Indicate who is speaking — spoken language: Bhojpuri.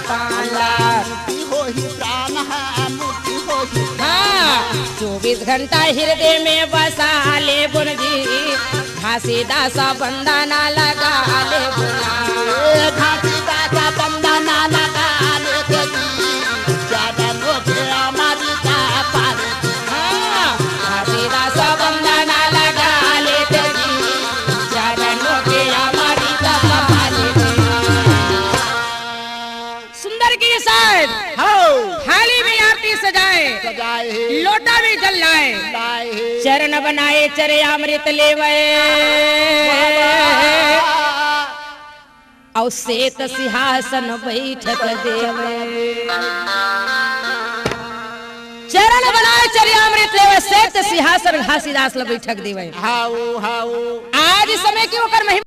Speaker 1: पाला
Speaker 2: हो ही प्राण है मुक्ति हो ही।
Speaker 1: हाँ 24 घंटा हृदय में बसा ले गुण जी घासीदासा बंदना लगा ले गुना
Speaker 2: घासीदासा बंदना लगा ले ज्यादा लोग हमारी का पाले।
Speaker 1: हाँ घासीदासा बंदना लगा ले ज्यादा लोग हमारी का पाले। सुंदर की शायद थाली में आरती सजाए लोटा भी जल लाए चरण बनाए चरे अमृत लेवे और श्वेत सिंहासन बैठक देवे। चरण बनाए चरे अमृत लेवे श्वेत सिंहासन घासीदास ल बैठक देवे।
Speaker 2: हाउ हाउ
Speaker 1: आज समय की ओकर महिमा